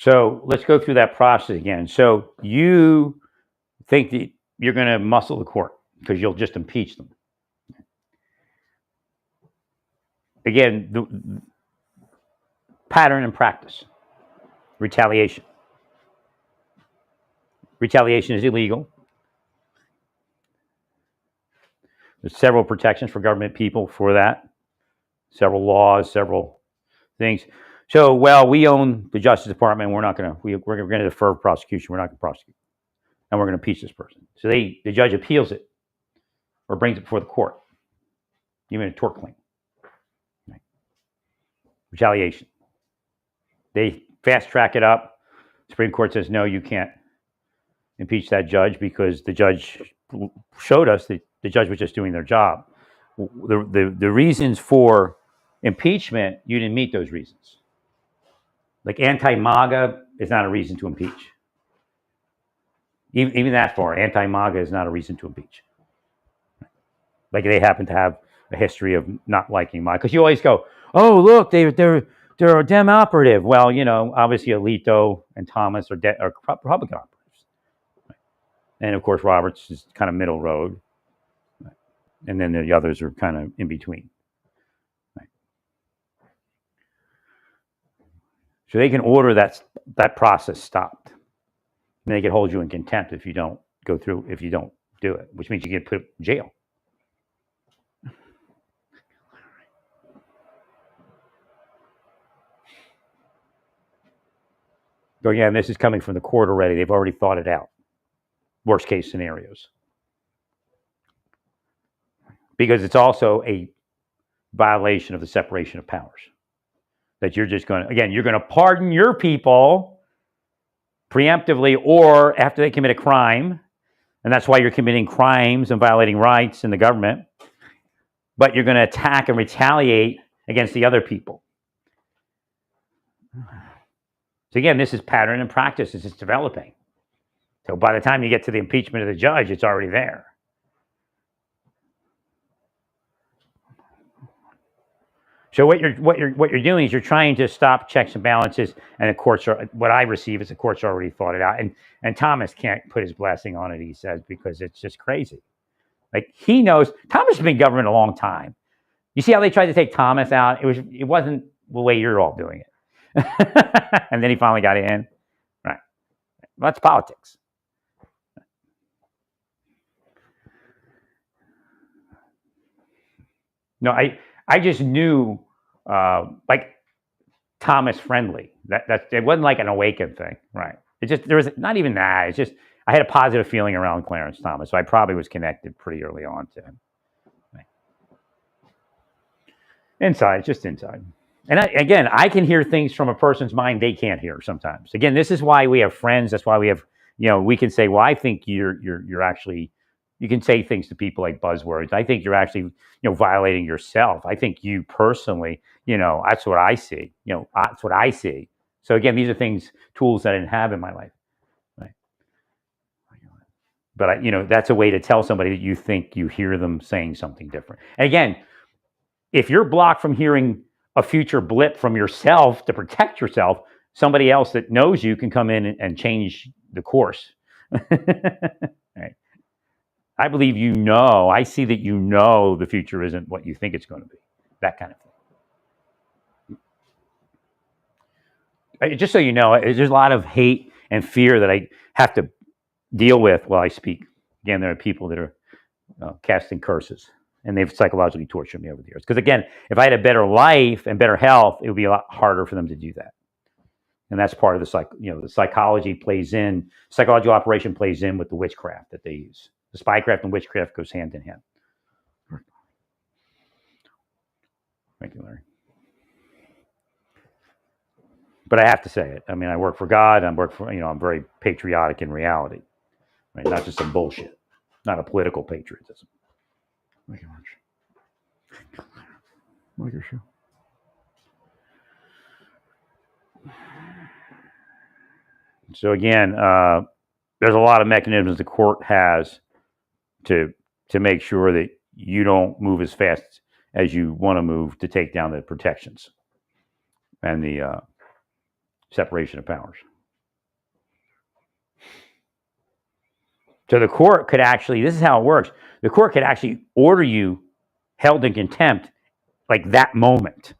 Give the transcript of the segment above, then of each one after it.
So let's go through that process again. So you think that you're going to muscle the court because you'll just impeach them. Again, the pattern and practice. Retaliation. Retaliation is illegal. There's several protections for government people for that. Several laws, several things. So, well, we own the Justice Department. We're going to defer prosecution. We're not going to prosecute, and we're going to impeach this person. So the judge appeals it or brings it before the court, even a tort claim. Right. Retaliation. They fast track it up. Supreme Court says no, you can't impeach that judge because the judge showed us that the judge was just doing their job. The reasons for impeachment, you didn't meet those reasons. Like anti-MAGA is not a reason to impeach. Even that far, anti-MAGA is not a reason to impeach. Like they happen to have a history of not liking MAGA. Because you always go, oh, look, they're a Dem operative. Well, obviously Alito and Thomas are Republican operatives. And of course, Roberts is kind of middle road. And then the others are kind of in between. Right. So they can order that process stopped. And they can hold you in contempt if you don't do it, which means you get put in jail. So again, this is coming from the court already. They've already thought it out. Worst case scenarios. Because it's also a violation of the separation of powers. That you're just going to pardon your people preemptively or after they commit a crime. And that's why you're committing crimes and violating rights in the government. But you're going to attack and retaliate against the other people. So again, this is pattern and practice. This is developing. So by the time you get to the impeachment of the judge, it's already there. So what you're doing is you're trying to stop checks and balances, and the courts are. What I receive is the courts already thought it out, and Thomas can't put his blessing on it. He says because it's just crazy. Like he knows Thomas has been government a long time. You see how they tried to take Thomas out? It wasn't the way you're all doing it, and then he finally got in. Right. Well, that's politics. No, I just knew, like Thomas friendly. That it wasn't like an awakened thing, right? It just there was not even that. It's just I had a positive feeling around Clarence Thomas, so I probably was connected pretty early on to him. Right. Inside, just inside, and I can hear things from a person's mind they can't hear sometimes. Again, this is why we have friends. That's why we have, we can say, well, I think you're actually. You can say things to people like buzzwords. I think you're actually, violating yourself. I think you personally, that's what I see. That's what I see. So again, these are tools that I didn't have in my life. Right. But that's a way to tell somebody that you think you hear them saying something different. And again, if you're blocked from hearing a future blip from yourself to protect yourself, somebody else that knows you can come in and change the course. Right. I believe I see that the future isn't what you think it's going to be. That kind of thing. Just so you know, there's a lot of hate and fear that I have to deal with while I speak. Again, there are people that are casting curses, and they've psychologically tortured me over the years. Because again, if I had a better life and better health, it would be a lot harder for them to do that. And that's part of the psychological operation plays in with the witchcraft that they use. The spycraft and witchcraft goes hand in hand. Thank you, Larry. But I have to say it. I mean, I work for God. I'm very patriotic in reality. Right? Not just some bullshit. Not a political patriotism. Thank you much. Like your show. So again, there's a lot of mechanisms the court has to make sure that you don't move as fast as you want to move to take down the protections and the separation of powers. So the court could actually, this is how it works. The court could actually order you held in contempt like that moment.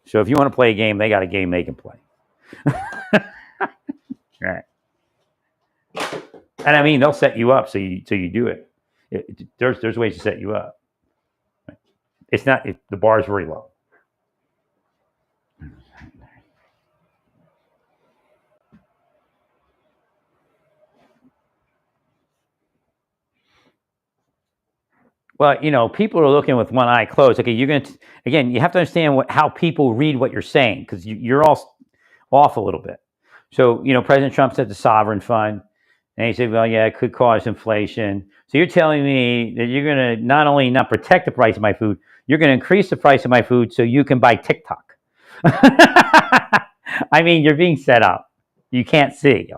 So if you want to play a game, they got a game they can play. Right. And I mean, they'll set you up so you do it. There's ways to set you up. It's not, the bar is very low. Well, you know, people are looking with one eye closed. Okay, you're going to, again, you have to understand how people read what you're saying, because you're all off a little bit. So, you know, President Trump said the sovereign fund, and he said, well, yeah, it could cause inflation. So you're telling me that you're going to not only not protect the price of my food, you're going to increase the price of my food so you can buy TikTok. I mean, you're being set up. You can't see.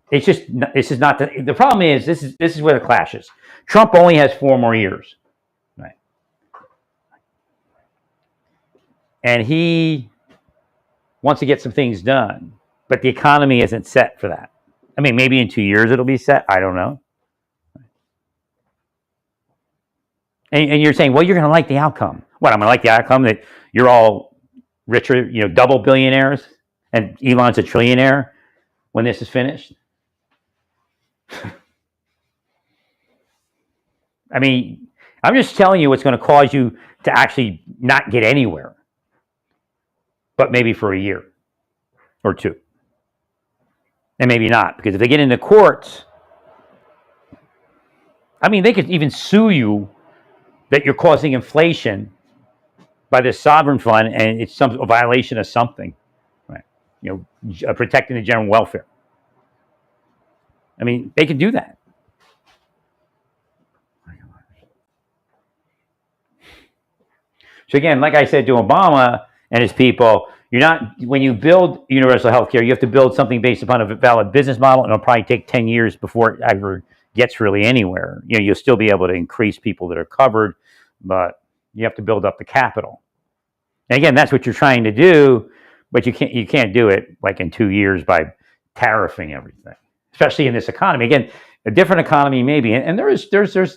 It's just not the problem is this is where the clash is. Trump only has 4 more years, right? And he wants to get some things done, but the economy isn't set for that. I mean, maybe in 2 years it'll be set. I don't know. And you're saying, well, you're going to like the outcome. What, I'm going to like the outcome that you're all richer, you know, double billionaires, and Elon's a trillionaire when this is finished? I mean, I'm just telling you what's going to cause you to actually not get anywhere, but maybe for a year or 2. And maybe not, because if they get into courts, I mean, they could even sue you that you're causing inflation by this sovereign fund, and it's a violation of something, right? You know, protecting the general welfare. I mean, they can do that. So again, like I said to Obama and his people, when you build universal health care, you have to build something based upon a valid business model, and it'll probably take 10 years before it ever gets really anywhere. You know, you'll still be able to increase people that are covered, but you have to build up the capital. And again, that's what you're trying to do, but you can't do it like in 2 years by tariffing everything, especially in this economy. Again, a different economy maybe, and there's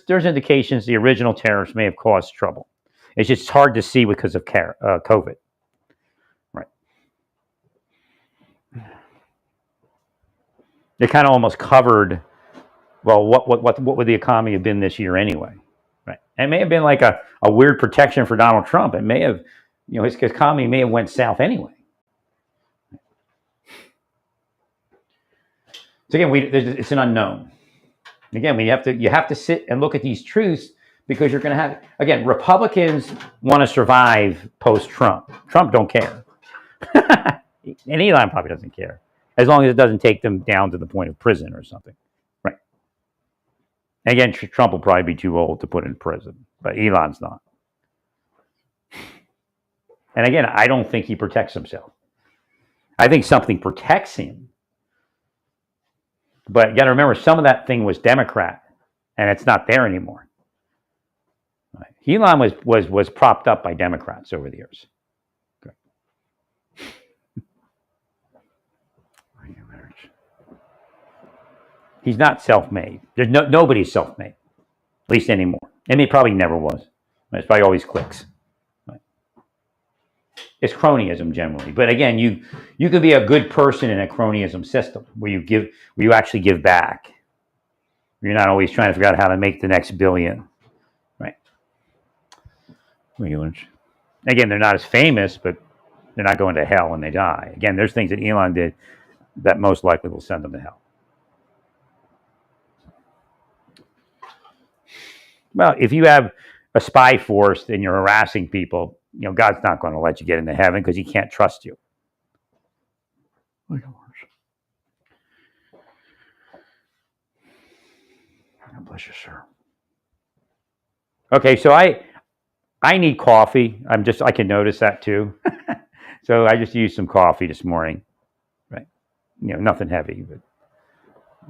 indications the original tariffs may have caused trouble. It's just hard to see because of COVID. Right. They kind of almost covered, well, what would the economy have been this year anyway? Right. And it may have been like a weird protection for Donald Trump. It may have, you know, his economy may have went south anyway. So again, it's an unknown. Again, you have to sit and look at these truths, because you're going to have, again, Republicans want to survive post-Trump. Trump don't care. And Elon probably doesn't care, as long as it doesn't take them down to the point of prison or something. Right. And again, Trump will probably be too old to put in prison, but Elon's not. And again, I don't think he protects himself. I think something protects him. But you got to remember, some of that thing was Democrat, and it's not there anymore. Elon was propped up by Democrats over the years. Okay. He's not self-made. There's nobody's self-made, at least anymore. And he probably never was. It's probably always clicks. Right. It's cronyism generally. But again, you could be a good person in a cronyism system where you actually give back. You're not always trying to figure out how to make the next billion. Again, they're not as famous, but they're not going to hell when they die. Again, there's things that Elon did that most likely will send them to hell. Well, if you have a spy force and you're harassing people, you know, God's not going to let you get into heaven because he can't trust you. God bless you, sir. Okay, so I need coffee. I can notice that too. So I just used some coffee this morning. Right. You know, nothing heavy, but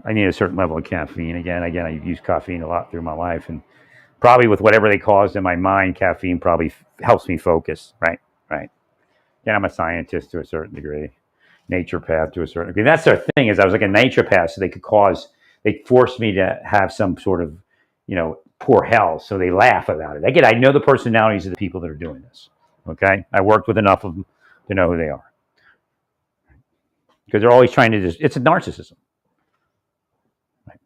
I need a certain level of caffeine. Again, I've used caffeine a lot through my life, and Probably with whatever they caused in my mind, caffeine probably helps me focus. Right, right. And I'm a scientist to a certain degree, naturopath to a certain degree. That's their thing. Is I was like a naturopath, so they forced me to have some sort of, poor health. So they laugh about it. Again, I know the personalities of the people that are doing this. Okay, I worked with enough of them to know who they are, because they're always trying to it's a narcissism. Right.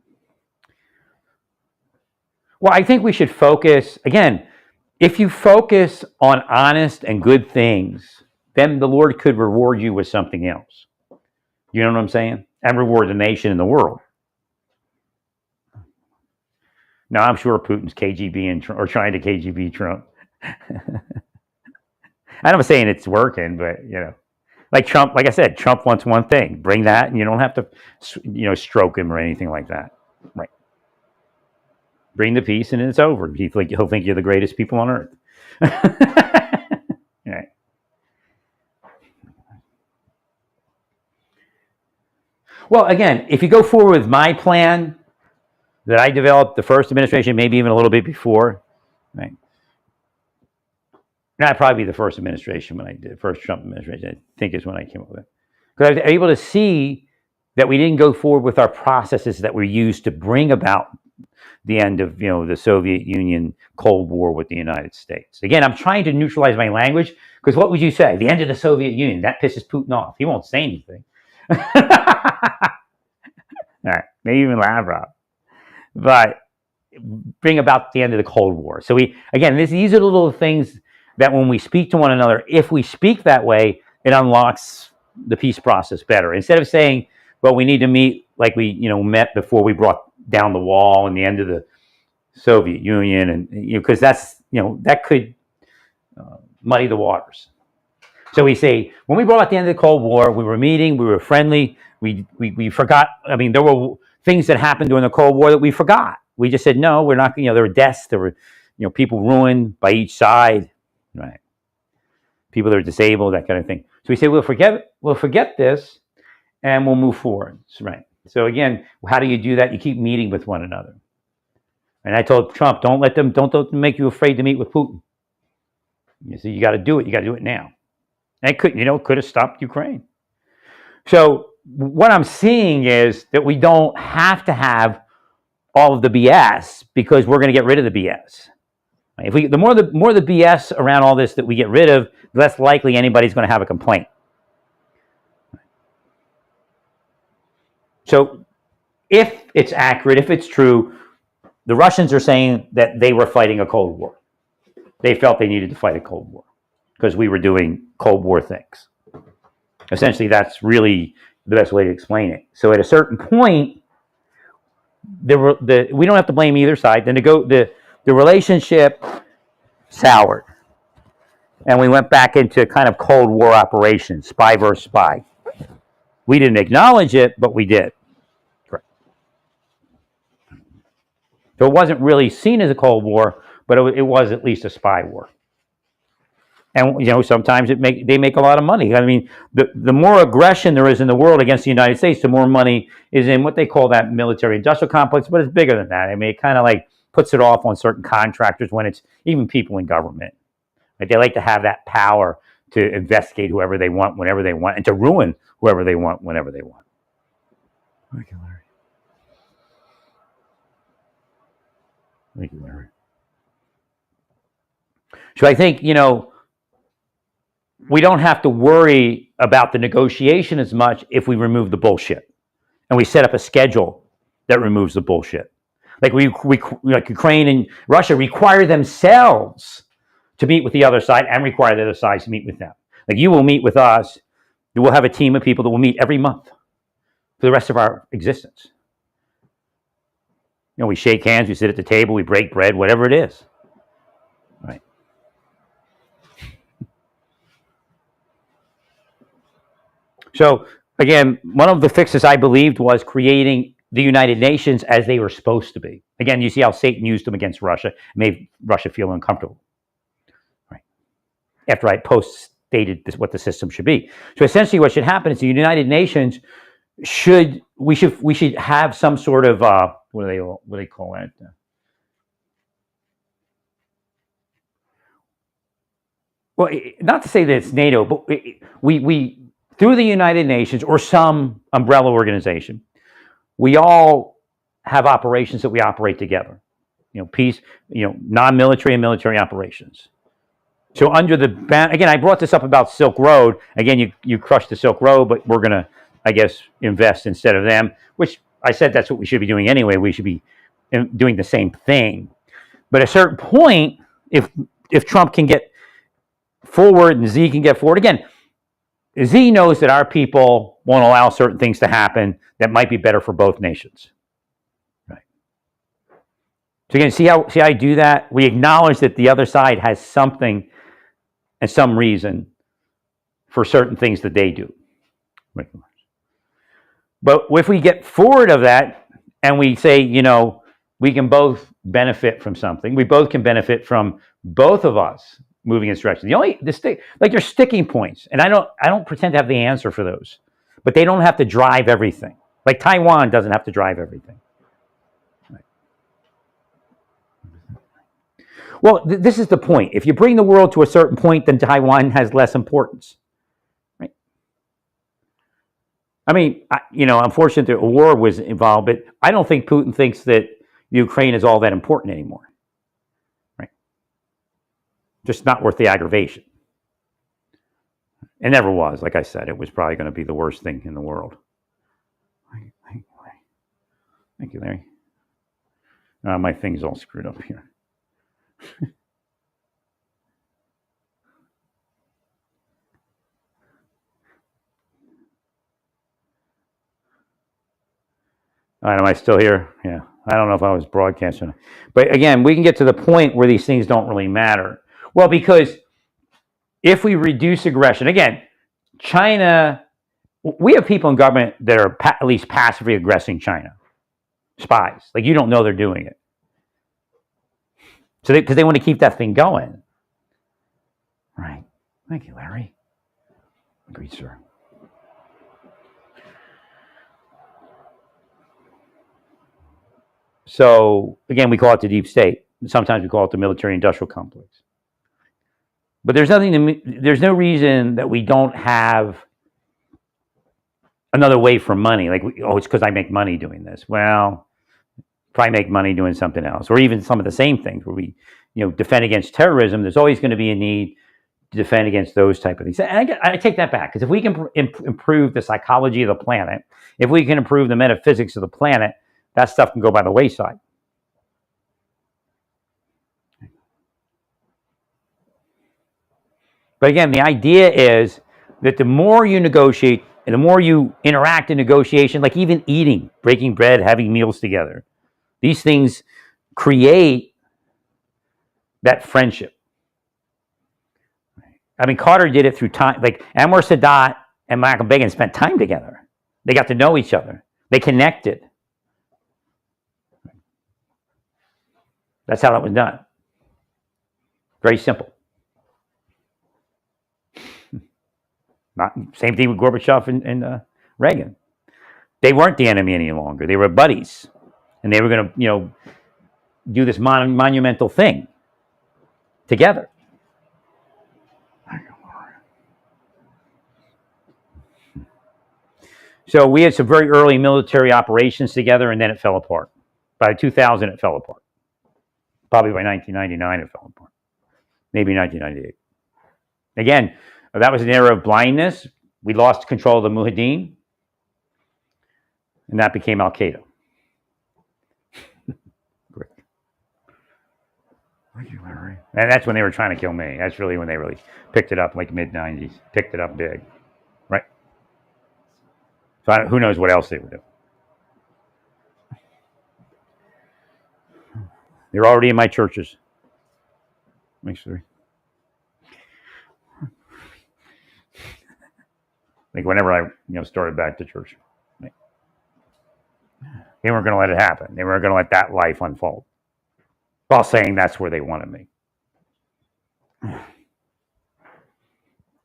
Well, I think we should focus again. If you focus on honest and good things, then the Lord could reward you with something else. You know what I'm saying? And reward the nation and the world. Now, I'm sure Putin's KGB or trying to KGB Trump. I'm not saying it's working, but like Trump, like I said, Trump wants one thing: bring that, and you don't have to, stroke him or anything like that. Right? Bring the peace, and it's over. He'll think you're the greatest people on earth. Right. Well, again, if you go forward with my plan that I developed the first administration, maybe even a little bit before, right? Not probably the first administration when I did first Trump administration. I think is when I came up with it, because I was able to see that we didn't go forward with our processes that were used to bring about the end of the Soviet Union Cold War with the United States. Again, I'm trying to neutralize my language, because what would you say? The end of the Soviet Union. That pisses Putin off. He won't say anything. All right, maybe even Lavrov, but bring about the end of the Cold War. So these are the little things that when we speak to one another, if we speak that way, it unlocks the peace process better. Instead of saying, well, we need to meet like we met before we brought down the wall and the end of the Soviet Union, and because that's that could muddy the waters. So we say, when we brought out the end of the Cold War, we were meeting, we were friendly, we forgot. I mean, there were things that happened during the Cold War that we forgot. We just said, no, we're not. There were deaths, there were people ruined by each side, right? People that are disabled, that kind of thing. So we say, we'll forget this, and we'll move forward, right? So again, how do you do that? You keep meeting with one another. And I told Trump, don't let them make you afraid to meet with Putin. You see, you got to do it. You got to do it now. And it could have stopped Ukraine. So what I'm seeing is that we don't have to have all of the BS, because we're going to get rid of the BS. The more the BS around all this that we get rid of, the less likely anybody's going to have a complaint. So if it's accurate, if it's true, the Russians are saying that they were fighting a Cold War. They felt they needed to fight a Cold War because we were doing Cold War things. Essentially, that's really the best way to explain it. So at a certain point, we don't have to blame either side. Then the relationship soured, and we went back into kind of Cold War operations, spy versus spy. We didn't acknowledge it, but we did. Correct. So it wasn't really seen as a Cold War, but it was at least a spy war. And sometimes they make a lot of money. I mean, the more aggression there is in the world against the United States, the more money is in what they call that military-industrial complex. But it's bigger than that. I mean, it kind of like puts it off on certain contractors when it's even people in government. Like they like to have that power to investigate whoever they want, whenever they want, and to ruin whoever they want, whenever they want. Thank you, Larry. Thank you, Larry. So I think, we don't have to worry about the negotiation as much if we remove the bullshit, and we set up a schedule that removes the bullshit. Like like Ukraine and Russia require themselves to meet with the other side and require the other side to meet with them. Like, you will meet with us. You will have a team of people that will meet every month for the rest of our existence. We shake hands, we sit at the table, we break bread, whatever it is. Right. So, again, one of the fixes I believed was creating the United Nations as they were supposed to be. Again, you see how Satan used them against Russia, made Russia feel uncomfortable. Right. After I post-stated what the system should be. So essentially what should happen is the United Nations should have some sort of, what do they call it? well, not to say that it's NATO, but we through the United Nations or some umbrella organization, we all have operations that we operate together. Peace, non-military and military operations. So under the again, I brought this up about Silk Road. Again, you crushed the Silk Road, but we're gonna, I guess, invest instead of them. Which I said that's what we should be doing anyway. We should be doing the same thing. But at a certain point, if Trump can get forward and Xi can get forward again, Xi knows that our people won't allow certain things to happen that might be better for both nations. Right. So again, see how I do that? We acknowledge that the other side has something and some reason for certain things that they do. But if we get forward of that and we say, we can both benefit from something, we both can benefit from both of us moving in this direction. There's sticking points, and I don't pretend to have the answer for those, but they don't have to drive everything. Like Taiwan doesn't have to drive everything. Right. Well, this is the point. If you bring the world to a certain point, then Taiwan has less importance. Right? I mean, unfortunately, a war was involved, but I don't think Putin thinks that Ukraine is all that important anymore. Just not worth the aggravation. It never was. Like I said, it was probably going to be the worst thing in the world. Thank you, Larry. My thing's all screwed up here. All right, am I still here? Yeah. I don't know if I was broadcasting. But again, we can get to the point where these things don't really matter. Well, because if we reduce aggression, again, China, we have people in government that are at least passively aggressing China. Spies. Like, you don't know they're doing it. So because they want to keep that thing going. Right. Thank you, Larry. Agreed, sir. So, again, we call it the deep state. Sometimes we call it the military-industrial complex. But there's no reason that we don't have another way for money. Like, it's because I make money doing this. Well, probably make money doing something else. Or even some of the same things where we, defend against terrorism. There's always going to be a need to defend against those type of things. And I take that back, because if we can improve the psychology of the planet, if we can improve the metaphysics of the planet, that stuff can go by the wayside. But again, the idea is that the more you negotiate and the more you interact in negotiation, like even eating, breaking bread, having meals together, these things create that friendship. I mean, Carter did it through time. Like Anwar Sadat and Michael Begin spent time together. They got to know each other. They connected. That's how that was done. Very simple. Same thing with Gorbachev and Reagan. They weren't the enemy any longer. They were buddies, and they were going to, do this monumental thing together. So we had some very early military operations together, and then it fell apart. By 2000, it fell apart. Probably by 1999, it fell apart. Maybe 1998. Again, that was an era of blindness. We lost control of the Mujahideen, and that became Al-Qaeda. Great. Thank you, Larry. And that's when they were trying to kill me. That's really when they really picked it up, like mid-90s. Picked it up big. Right? So who knows what else they would do. They're already in my churches. Make sure. Like whenever I, started back to church, they weren't going to let it happen. They weren't going to let that life unfold, while saying that's where they wanted me.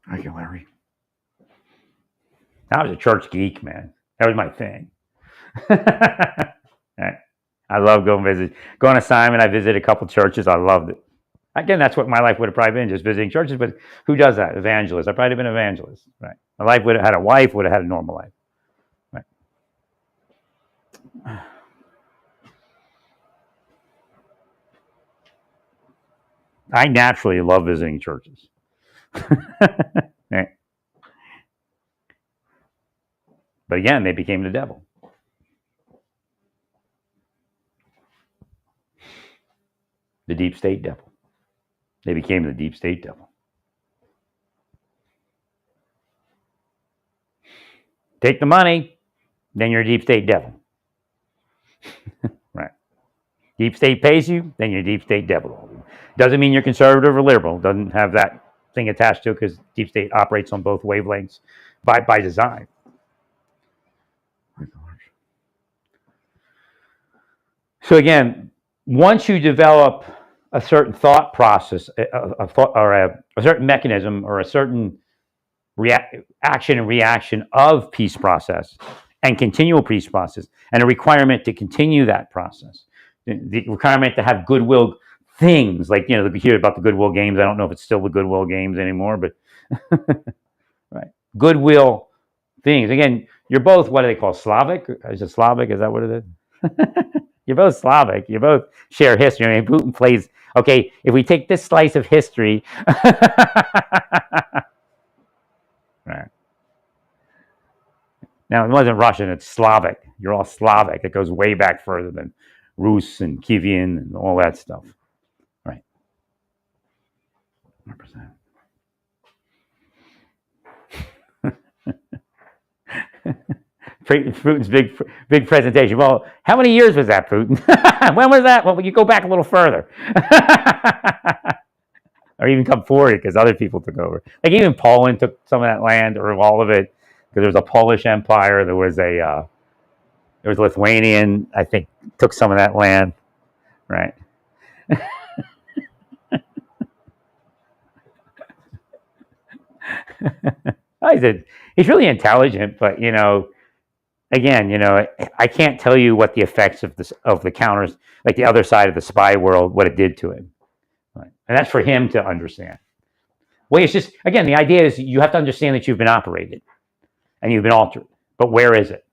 Thank you, Larry. I was a church geek, man. That was my thing. I love going on assignment. I visited a couple churches. I loved it. Again, that's what my life would have probably been, just visiting churches. But who does that? Evangelist. I'd probably been an evangelist, right? My life would have had a wife, would have had a normal life, right? I naturally love visiting churches. Right? But again, they became the devil. The deep state devil. They became the deep state devil. Take the money, then you're a deep state devil. Right. Deep state pays you, then you're a deep state devil. Doesn't mean you're conservative or liberal. Doesn't have that thing attached to it because deep state operates on both wavelengths by design. So again, once you develop a certain thought process, a certain mechanism, or a certain action and reaction of peace process and continual peace process, and a requirement to continue that process, the requirement to have goodwill things, like, you hear about the goodwill games. I don't know if it's still the goodwill games anymore, but right, goodwill things. Again, you're both, what do they call, Slavic? Is it Slavic? Is that what it is? You're both Slavic. You both share history. I mean, Putin plays, okay, if we take this slice of history, right. Now, it wasn't Russian, it's Slavic. You're all Slavic. It goes way back further than Rus and Kievan and all that stuff. Right. 100%. Putin's big presentation. Well, how many years was that, Putin? When was that? Well, you go back a little further. Or even come forward, because other people took over. Like, even Poland took some of that land, or all of it, because there was a Polish Empire. There was Lithuanian, I think, took some of that land. Right. He's really intelligent, but again, I can't tell you what the effects of the counters, like the other side of the spy world, what it did to him. Right. And that's for him to understand. Well, it's just, again, the idea is you have to understand that you've been operated and you've been altered. But where is it?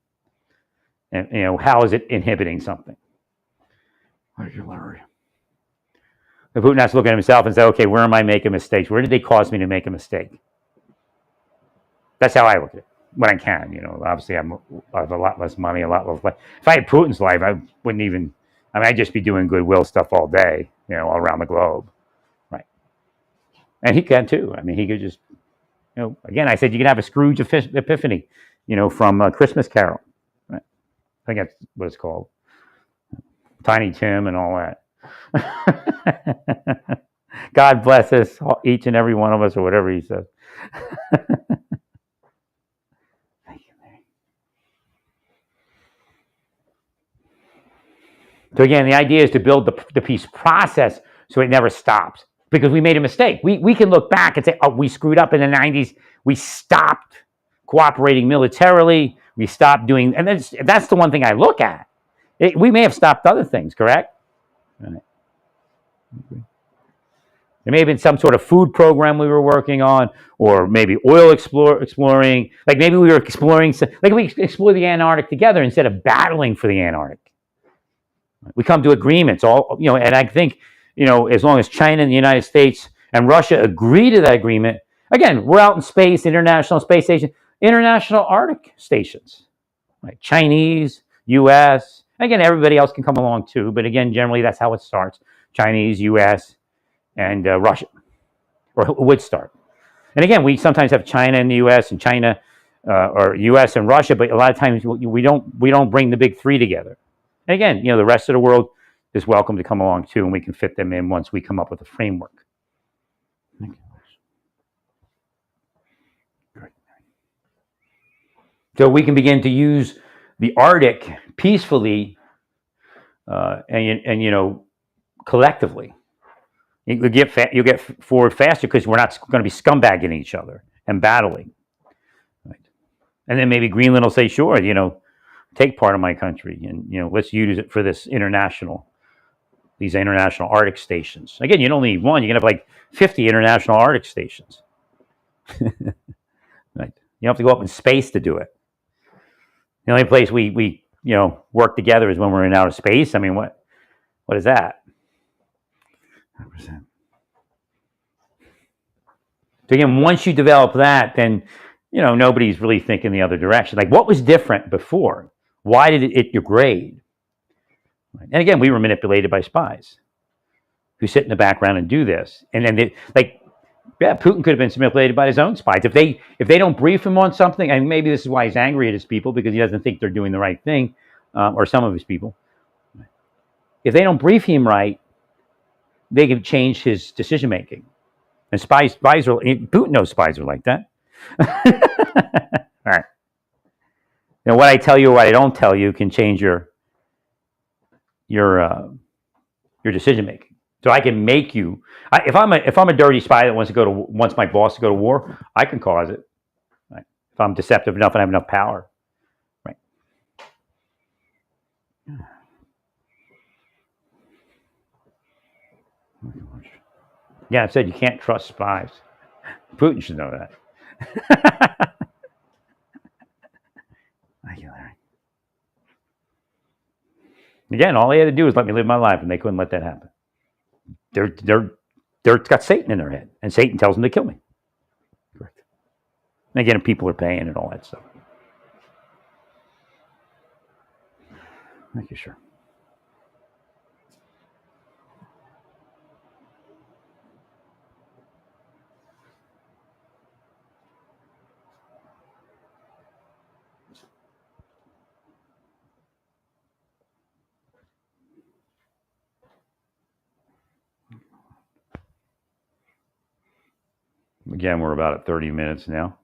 And how is it inhibiting something? What did you learn? The Putin has to look at himself and say, okay, where am I making mistakes? Where did they cause me to make a mistake? That's how I look at it. When I can, obviously I have a lot less money, a lot less life. If I had Putin's life, I wouldn't even, I'd just be doing goodwill stuff all day, all around the globe. Right. And he can too. He could just, again, I said you can have a Scrooge epiphany, from a Christmas Carol. Right. I think that's what it's called. Tiny Tim and all that. God bless us, each and every one of us, or whatever he says. So again, the idea is to build the peace process so it never stops, because we made a mistake. We can look back and say, oh, we screwed up in the 90s. We stopped cooperating militarily. We stopped doing, and that's the one thing I look at. We may have stopped other things, correct? Right. There may have been some sort of food program we were working on, or maybe oil exploring. Like maybe we were exploring, like we explore the Antarctic together instead of battling for the Antarctic. We come to agreements, and I think, as long as China and the United States and Russia agree to that agreement, again, we're out in space, International Space Station, International Arctic Stations, right? Chinese, U.S., again, everybody else can come along too, but again, generally that's how it starts. Chinese, U.S., and Russia, or it would start. And again, we sometimes have China and the U.S. and China, or U.S. and Russia, but a lot of times we don't bring the big three together. And again, the rest of the world is welcome to come along too, and we can fit them in once we come up with a framework. So we can begin to use the Arctic peacefully, and collectively. You'll get forward faster because we're not going to be scumbagging each other and battling. Right? And then maybe Greenland will say, sure, take part of my country, and let's use it for this international these international Arctic stations. Again, you don't need one. You can have like 50 international Arctic stations. Right? You don't have to go up in space to do it. The only place we work together is when we're in outer space. I mean, what is that? 100%. So again, once you develop that, then nobody's really thinking the other direction. Like, what was different before? Why did it hit your grade? Right? And again, we were manipulated by spies who sit in the background and do this. And then Putin could have been manipulated by his own spies. If they don't brief him on something, and maybe this is why he's angry at his people, because he doesn't think they're doing the right thing, or some of his people. If they don't brief him right, they can change his decision making. And Putin knows spies are like that. All right. What I tell you or what I don't tell you can change your decision making. So I can make you. If I'm a dirty spy that wants my boss to go to war, I can cause it. Right? If I'm deceptive enough and have enough power, right? Yeah, I said you can't trust spies. Putin should know that. Thank you, Larry. Again, all they had to do was let me live my life, and they couldn't let that happen. They're got Satan in their head, and Satan tells them to kill me. Correct. And again, people are paying and all that stuff. Thank you, sure. Again, we're about at 30 minutes now.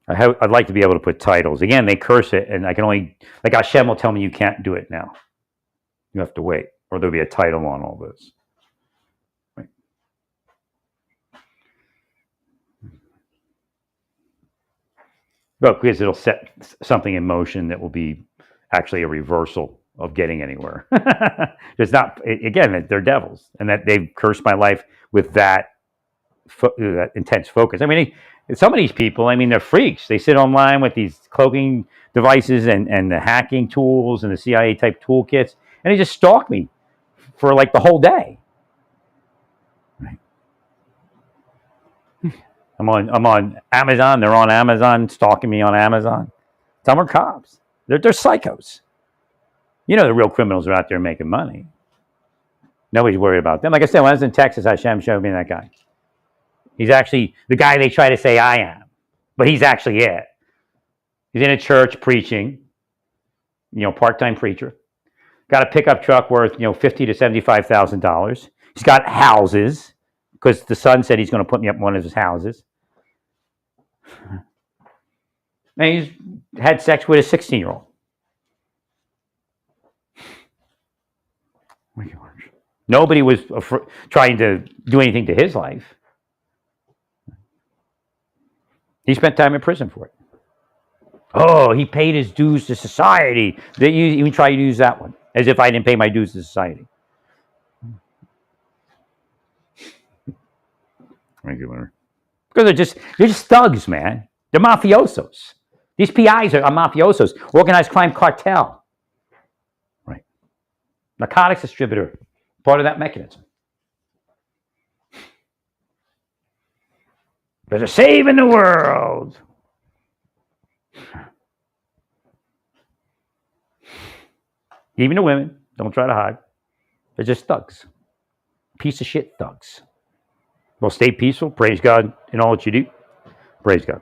I'd like to be able to put titles. Again, they curse it, and I can only, like Hashem will tell me you can't do it now. You have to wait, or there'll be a title on all this. Right. But because it'll set something in motion that will be actually a reversal of getting anywhere. It's not, again, they're devils, and that they've cursed my life with that intense focus. I mean, some of these people, I mean, they're freaks. They sit online with these cloaking devices and the hacking tools and the CIA type toolkits, and they just stalk me for like the whole day. Right. I'm on Amazon. They're on Amazon, stalking me on Amazon. Some are cops. They're psychos. The real criminals are out there making money. Nobody's worried about them. Like I said, when I was in Texas, Hashem showed me that guy. He's actually the guy they try to say I am, but he's actually it. He's in a church preaching, part-time preacher. Got a pickup truck worth, $50,000 to $75,000. He's got houses because the son said he's going to put me up in one of his houses. And he's had sex with a 16-year-old. Nobody was trying to do anything to his life. He spent time in prison for it. Oh, he paid his dues to society. They even try to use that one, as if I didn't pay my dues to society. Thank you, Larry. Because they're just thugs, man. They're mafiosos. These PIs are mafiosos, organized crime cartel. Right. Narcotics distributor, part of that mechanism. But they're saving the world. Even the women, don't try to hide. They're just thugs. Piece of shit thugs. Well, stay peaceful. Praise God in all that you do. Praise God.